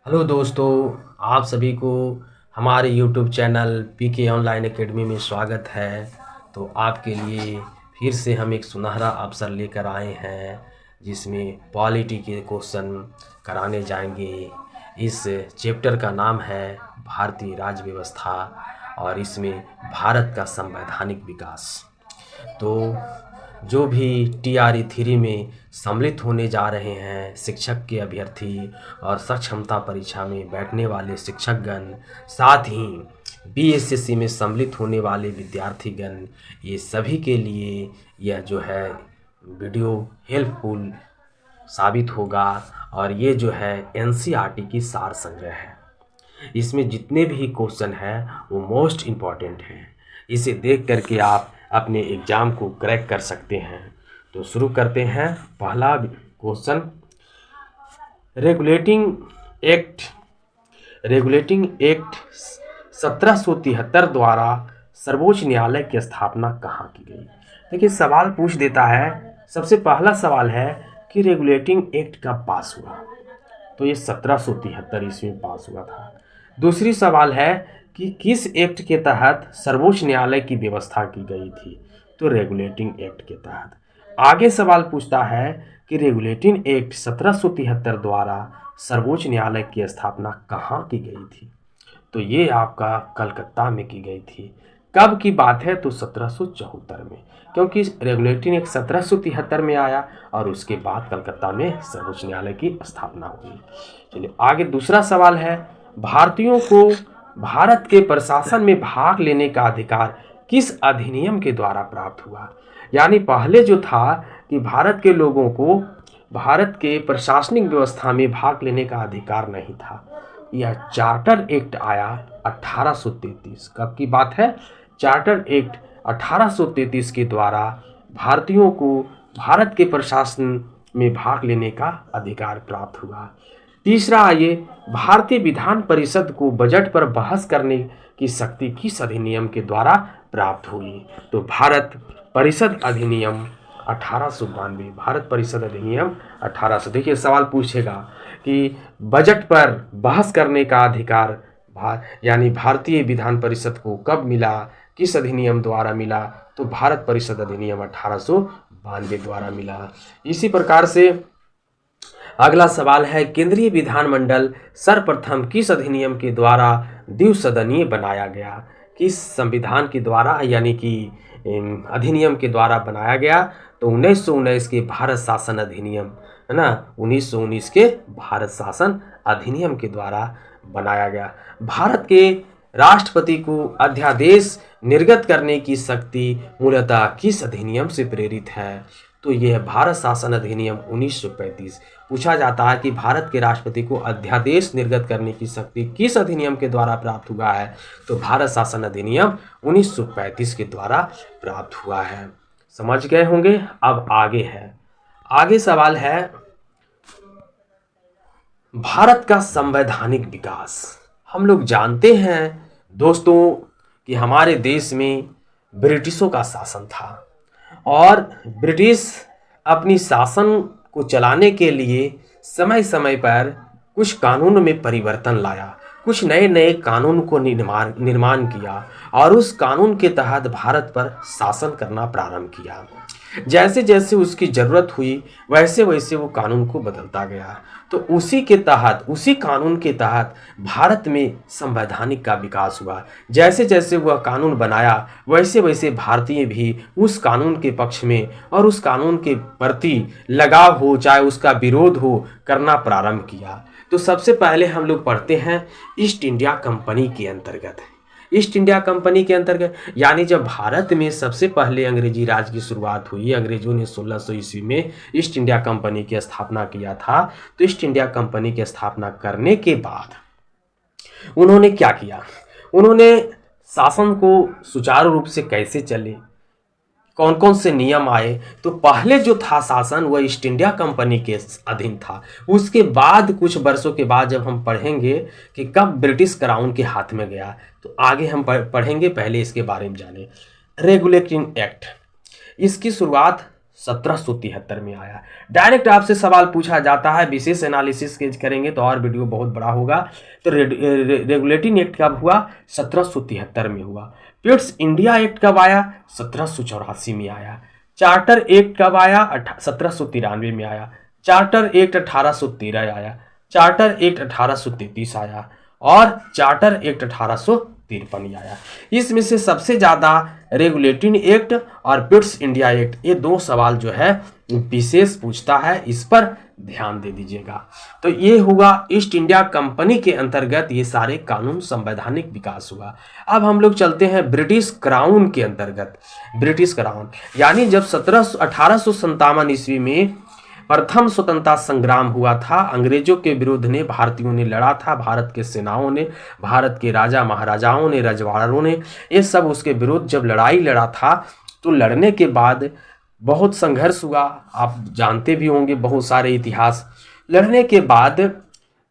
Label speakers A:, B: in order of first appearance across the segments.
A: Hello दोस्तों, आप सभी को हमारे YouTube channel PK online academy में स्वागत है। तो आपके लिए फिर से हम एक सुनहरा अवसर लेकर आए हैं जिसमें पॉलिटी के क्वेश्चन कराने जाएंगे। इस चैप्टर का नाम है भारतीय राज्य व्यवस्था और इसमें भारत का संवैधानिक विकास। तो जो भी टीआरई थ्री में सम्मिलित होने जा रहे हैं शिक्षक के अभ्यर्थी और सक्षमता परीक्षा में बैठने वाले शिक्षकगण, साथ ही बीएसएससी में सम्मिलित होने वाले विद्यार्थीगण, ये सभी के लिए यह जो है वीडियो हेल्पफुल साबित होगा। और ये जो है एनसीईआरटी की सार संग्रह है। इसमें जितने भी क्वेश्चन हैं वो मोस्ट इम्पॉर्टेंट हैं। इसे देख करके आप अपने एग्ज़ाम को क्रैक कर सकते हैं। तो शुरू करते हैं। पहला क्वेश्चन, रेगुलेटिंग एक्ट 1773 द्वारा सर्वोच्च न्यायालय की स्थापना कहाँ की गई। देखिए सवाल पूछ देता है। सबसे पहला सवाल है कि रेगुलेटिंग एक्ट कब पास हुआ, तो ये 1773 ईस्वी में पास हुआ था। दूसरी सवाल है कि किस एक्ट के तहत सर्वोच्च न्यायालय की व्यवस्था की गई थी, तो रेगुलेटिंग एक्ट के तहत। आगे सवाल पूछता है कि रेगुलेटिंग एक्ट 1773 द्वारा सर्वोच्च न्यायालय की स्थापना कहाँ की गई थी, तो ये आपका कलकत्ता में की गई थी। कब की बात है, तो 1774 में, क्योंकि रेगुलेटिंग एक्ट 1773 में आया और उसके बाद कलकत्ता में सर्वोच्च न्यायालय की स्थापना हुई। चलिए आगे दूसरा सवाल है, भारतीयों को भारत के प्रशासन में भाग लेने का अधिकार किस अधिनियम के द्वारा प्राप्त हुआ। यानी पहले जो था कि भारत के लोगों को भारत के प्रशासनिक व्यवस्था में भाग लेने का अधिकार नहीं था। यह चार्टर एक्ट आया 1833। कब की बात है, चार्टर एक्ट 1833 के द्वारा भारतीयों को भारत के प्रशासन में भाग लेने का अधिकार प्राप्त हुआ। तीसरा आइए, भारतीय विधान परिषद को बजट पर बहस करने की शक्ति किस अधिनियम के द्वारा प्राप्त हुई, तो भारत परिषद अधिनियम 1892। भारत परिषद अधिनियम 1800। देखिए सवाल पूछेगा कि बजट पर बहस करने का अधिकार यानी भारतीय विधान परिषद को कब मिला, किस अधिनियम द्वारा मिला, तो भारत परिषद अधिनियम 1892 द्वारा मिला। इसी प्रकार से अगला सवाल है, केंद्रीय विधानमंडल सर्वप्रथम किस अधिनियम के द्वारा द्विसदनीय बनाया गया। किस संविधान के द्वारा यानी कि अधिनियम के द्वारा बनाया गया, तो 1919 के भारत शासन अधिनियम, है ना, 1919 के भारत शासन अधिनियम के द्वारा बनाया गया। भारत के राष्ट्रपति को अध्यादेश निर्गत करने की शक्ति मूलतः किस अधिनियम से प्रेरित है, तो यह भारत शासन अधिनियम 1935। पूछा जाता है कि भारत के राष्ट्रपति को अध्यादेश निर्गत करने की शक्ति किस अधिनियम के द्वारा प्राप्त हुआ है, तो भारत शासन अधिनियम 1935 के द्वारा प्राप्त हुआ है। समझ गए होंगे। अब आगे है, आगे सवाल है, भारत का संवैधानिक विकास। हम लोग जानते हैं दोस्तों कि हमारे देश में ब्रिटिशों का शासन था और ब्रिटिश अपनी शासन को चलाने के लिए समय समय पर कुछ कानून में परिवर्तन लाया, कुछ नए नए कानून को निर्माण किया और उस कानून के तहत भारत पर शासन करना प्रारंभ किया। जैसे जैसे उसकी ज़रूरत हुई वैसे वैसे वो कानून को बदलता गया। तो उसी के तहत, उसी कानून के तहत भारत में संवैधानिक का विकास हुआ। जैसे जैसे वह कानून बनाया वैसे वैसे भारतीय भी उस कानून के पक्ष में और उस कानून के प्रति लगाव हो, चाहे उसका विरोध हो, करना प्रारंभ किया। तो सबसे पहले हम लोग पढ़ते हैं ईस्ट इंडिया कंपनी के अंतर्गत। ईस्ट इंडिया कंपनी के अंतर्गत यानी जब भारत में सबसे पहले अंग्रेजी राज की शुरुआत हुई, अंग्रेजों ने 1600 ईस्वी में ईस्ट इंडिया कंपनी की स्थापना किया था। तो ईस्ट इंडिया कंपनी की स्थापना करने के बाद उन्होंने क्या किया, उन्होंने शासन को सुचारू रूप से कैसे चले, कौन कौन से नियम आए, तो पहले जो था शासन वह ईस्ट इंडिया कंपनी के अधीन था। उसके बाद कुछ वर्षों के बाद जब हम पढ़ेंगे कि कब ब्रिटिश क्राउन के हाथ में गया, तो आगे हम पढ़ेंगे, पहले इसके बारे में जाने। रेगुलेटिंग एक्ट, इसकी शुरुआत 1773 में आया। डायरेक्ट आपसे सवाल पूछा जाता है, विशेष एनालिसिस करेंगे तो और वीडियो बहुत बड़ा होगा। तो रेगुलेटिंग एक्ट कब हुआ? 1773 में हुआ। पिट्स इंडिया एक्ट कब आया? 1784 में आया। चार्टर एक्ट कब आया? 1793 में आया। चार्टर एक्ट 1813 आया। चार्टर एक्ट 1833 आया और चार्टर एक्ट 1853 आया। इसमें से सबसे ज़्यादा रेगुलेटिंग एक्ट और पिट्स इंडिया एक्ट, ये दो सवाल जो है विशेष पूछता है, इस पर ध्यान दे दीजिएगा। तो ये हुआ ईस्ट इंडिया कंपनी के अंतर्गत ये सारे कानून, संवैधानिक विकास हुआ। अब हम लोग चलते हैं ब्रिटिश क्राउन के अंतर्गत। ब्रिटिश क्राउन यानी जब 1857 ईस्वी में प्रथम स्वतंत्रता संग्राम हुआ था, अंग्रेजों के विरुद्ध ने भारतीयों ने लड़ा था, भारत के सेनाओं ने, भारत के राजा महाराजाओं ने, रजवाड़ों ने, ये सब उसके विरुद्ध जब लड़ाई लड़ा था, तो लड़ने के बाद बहुत संघर्ष हुआ। आप जानते भी होंगे बहुत सारे इतिहास। लड़ने के बाद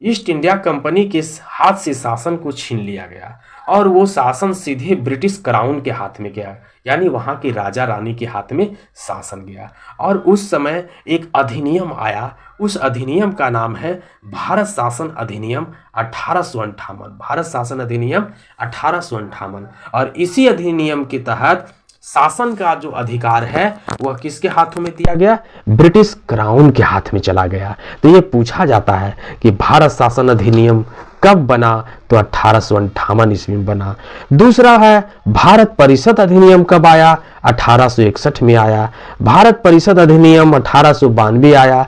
A: ईस्ट इंडिया कंपनी के हाथ से शासन को छीन लिया गया और वो शासन सीधे ब्रिटिश क्राउन के हाथ में गया, यानी वहाँ के राजा रानी के हाथ में शासन गया। और उस समय एक अधिनियम आया, उस अधिनियम का नाम है भारत शासन अधिनियम 1858। भारत शासन अधिनियम 1858। और इसी अधिनियम के तहत शासन का जो अधिकार है वह किसके हाथों में दिया गया? ब्रिटिश क्राउन के हाथ में चला गया। तो ये पूछा जाता है कि भारत शासन अधिनियम कब बना? तो 1858 ईस्वी में बना। दूसरा है भारत परिषद अधिनियम कब आया? 1861 में आया। भारत परिषद अधिनियम 1892 आया।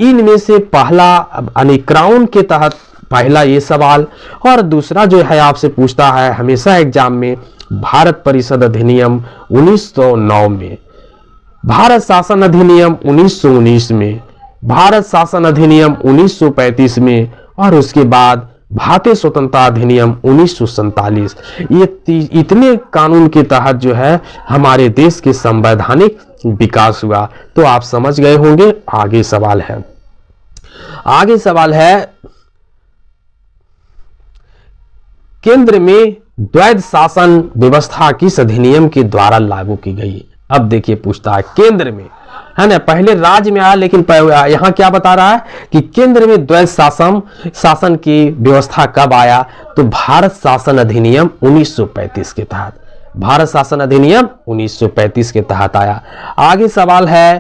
A: इनमें से पहला यानी क्राउन के तहत पहला ये सवाल, और दूसरा जो है आपसे पूछता है हमेशा एग्जाम में, भारत परिषद अधिनियम 1909 में, भारत शासन अधिनियम 1919 में, भारत शासन अधिनियम 1935 में, और उसके बाद भारतीय स्वतंत्रता अधिनियम 1947। ये इतने कानून के तहत जो है हमारे देश के संवैधानिक विकास हुआ। तो आप समझ गए होंगे। आगे सवाल है, आगे सवाल है केंद्र में द्वैध शासन व्यवस्था किस अधिनियम के द्वारा लागू की गई? अब देखिए पूछता है केंद्र में, है ना, पहले राज्य में आया, लेकिन यहां क्या बता रहा है कि केंद्र में द्वैध शासन की व्यवस्था कब आया? तो भारत शासन अधिनियम 1935 के तहत। भारत शासन अधिनियम 1935 के तहत आया। आगे सवाल है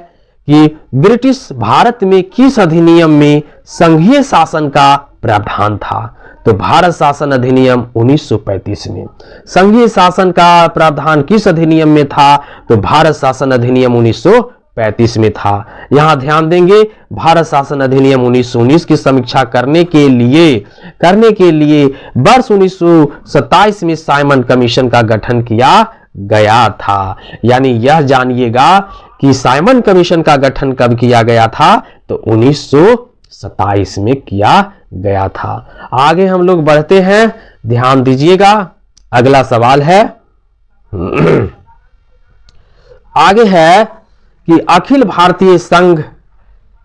A: कि ब्रिटिश भारत में किस अधिनियम में संघीय शासन का प्रावधान था? तो भारत शासन अधिनियम 1935 में। संघीय शासन का प्रावधान किस अधिनियम में था? तो भारत शासन अधिनियम 1935 में था। यहां ध्यान देंगे, भारत शासन अधिनियम 1919 की समीक्षा करने के लिए वर्ष 1927 में साइमन कमीशन का गठन किया गया था। यानी यह जानिएगा कि साइमन कमीशन का गठन कब किया गया था? तो 1927 में किया गया था। आगे हम लोग बढ़ते हैं, ध्यान दीजिएगा। अगला सवाल है आगे है कि अखिल भारतीय संघ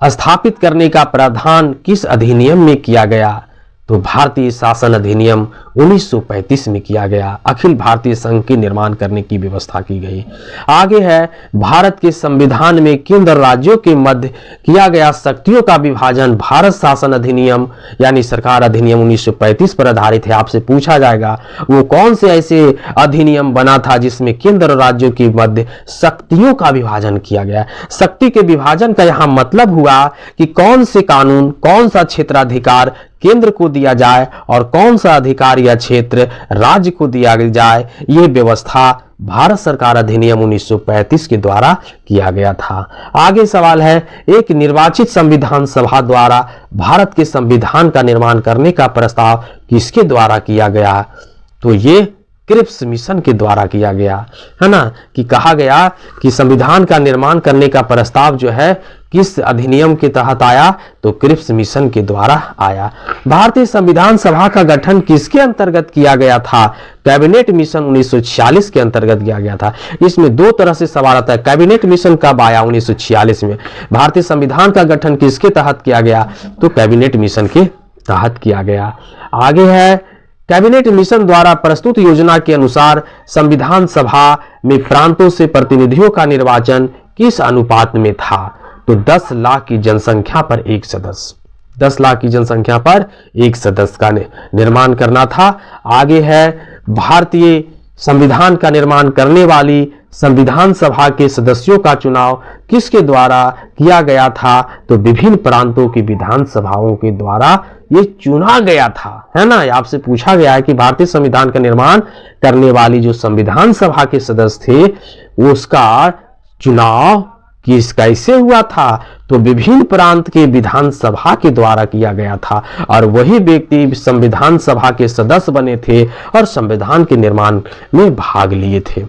A: स्थापित करने का प्रावधान किस अधिनियम में किया गया? तो भारतीय शासन अधिनियम 1935 में किया गया। अखिल भारतीय संघ के निर्माण करने की व्यवस्था की गई। आगे है भारत के संविधान में केंद्र राज्यों के मध्य किया गया शक्तियों का विभाजन भारत शासन अधिनियम यानी सरकार अधिनियम 1935 पर आधारित है। आपसे पूछा जाएगा वो कौन से ऐसे अधिनियम बना था जिसमें केंद्र और राज्यों के मध्य शक्तियों का विभाजन किया गया। शक्ति के विभाजन का यहां मतलब हुआ कि कौन से कानून, कौन सा क्षेत्राधिकार केंद्र को दिया जाए और कौन सा अधिकार या क्षेत्र राज्य को दिया जाए। यह व्यवस्था भारत सरकार अधिनियम 1935 के द्वारा किया गया था। आगे सवाल है एक निर्वाचित संविधान सभा द्वारा भारत के संविधान का निर्माण करने का प्रस्ताव किसके द्वारा किया गया? तो ये क्रिप्स मिशन के द्वारा किया गया, है ना, कि कहा गया कि संविधान का निर्माण करने का प्रस्ताव जो है किस अधिनियम के तहत आया? तो क्रिप्स मिशन के द्वारा आया। भारतीय संविधान सभा का गठन किसके अंतर्गत किया गया था? कैबिनेट मिशन 1946 के अंतर्गत किया गया था। इसमें दो तरह से सवाल आता है, कैबिनेट मिशन कब आया? 1946 में। भारतीय संविधान का गठन किसके तहत किया गया? तो कैबिनेट मिशन के तहत किया गया। आगे है कैबिनेट मिशन द्वारा प्रस्तुत योजना के अनुसार संविधान सभा में प्रांतों से प्रतिनिधियों का निर्वाचन किस अनुपात में था? तो 10 लाख की जनसंख्या पर एक सदस्य, 10 लाख की जनसंख्या पर एक सदस्य का निर्माण करना था। आगे है भारतीय संविधान का निर्माण करने वाली संविधान सभा के सदस्यों का चुनाव किसके द्वारा किया गया था? तो विभिन्न प्रांतों की विधानसभाओं के द्वारा ये चुना गया था, है ना। आपसे पूछा गया है कि भारतीय संविधान का निर्माण करने वाली जो संविधान सभा के सदस्य थे उसका चुनाव कैसे हुआ था? तो विभिन्न प्रांत के विधानसभा के द्वारा किया गया था और वही व्यक्ति संविधान सभा के सदस्य बने थे और संविधान के निर्माण में भाग लिए थे।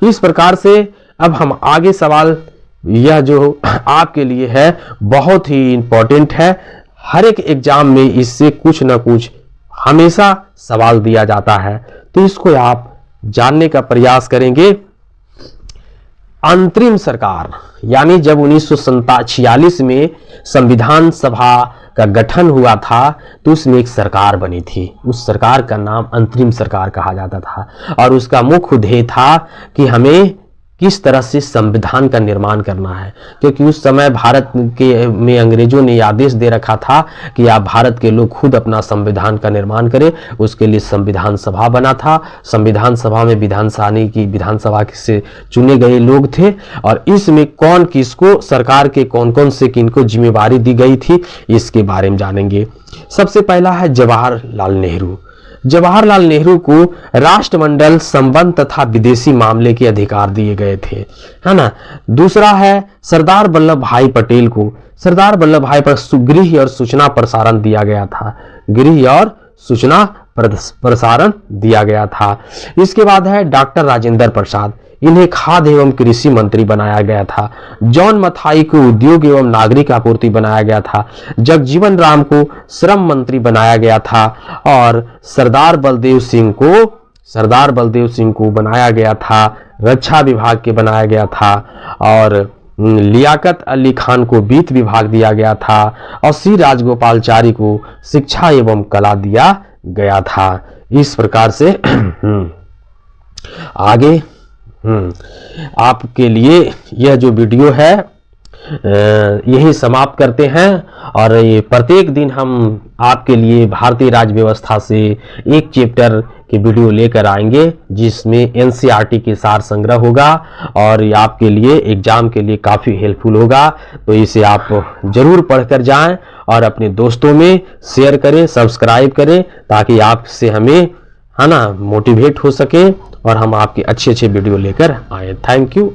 A: इस प्रकार से अब हम आगे सवाल, यह जो आपके लिए है बहुत ही इंपॉर्टेंट है, हर एक एग्जाम में इससे कुछ ना कुछ हमेशा सवाल दिया जाता है, तो इसको आप जानने का प्रयास करेंगे। अंतरिम सरकार, यानी जब 1946 में संविधान सभा का गठन हुआ था तो उसमें एक सरकार बनी थी, उस सरकार का नाम अंतरिम सरकार कहा जाता था और उसका मुख्य ध्येय था कि हमें किस तरह से संविधान का निर्माण करना है, क्योंकि उस समय भारत के में अंग्रेजों ने आदेश दे रखा था कि आप भारत के लोग खुद अपना संविधान का निर्माण करें। उसके लिए संविधान सभा बना था। संविधान सभा में विधानसभा से चुने गए लोग थे और इसमें कौन किसको, सरकार के कौन कौन से किनको जिम्मेवारी दी गई थी, इसके बारे में जानेंगे। सबसे पहला है जवाहरलाल नेहरू। जवाहरलाल नेहरू को राष्ट्रमंडल संबंध तथा विदेशी मामले के अधिकार दिए गए थे, है ना। दूसरा है सरदार वल्लभ भाई पटेल को, सरदार वल्लभ भाई पर गृह और सूचना प्रसारण दिया गया था, गृह और सूचना प्रसारण दिया गया था। इसके बाद है डॉक्टर राजेंद्र प्रसाद, इन्हें खाद्य एवं कृषि मंत्री बनाया गया था। जॉन मथाई को उद्योग एवं नागरिक आपूर्ति बनाया गया था। जगजीवन राम को श्रम मंत्री बनाया गया था और सरदार बलदेव सिंह को बनाया गया था रक्षा विभाग के बनाया गया था और लियाकत अली खान को वित्त विभाग दिया गया था और श्री राजगोपालचारी को शिक्षा एवं कला दिया गया था। इस प्रकार से आगे आपके लिए यह जो वीडियो है यही समाप्त करते हैं और ये प्रत्येक दिन हम आपके लिए भारतीय राज्य व्यवस्था से एक चैप्टर के वीडियो लेकर आएंगे जिसमें एनसीईआरटी के सार संग्रह होगा और ये आपके लिए एग्जाम के लिए काफ़ी हेल्पफुल होगा। तो इसे आप जरूर पढ़कर जाएं और अपने दोस्तों में शेयर करें, सब्सक्राइब करें ताकि आपसे हमें, है ना, मोटिवेट हो सके और हम आपके अच्छे वीडियो लेकर आए। Thank you.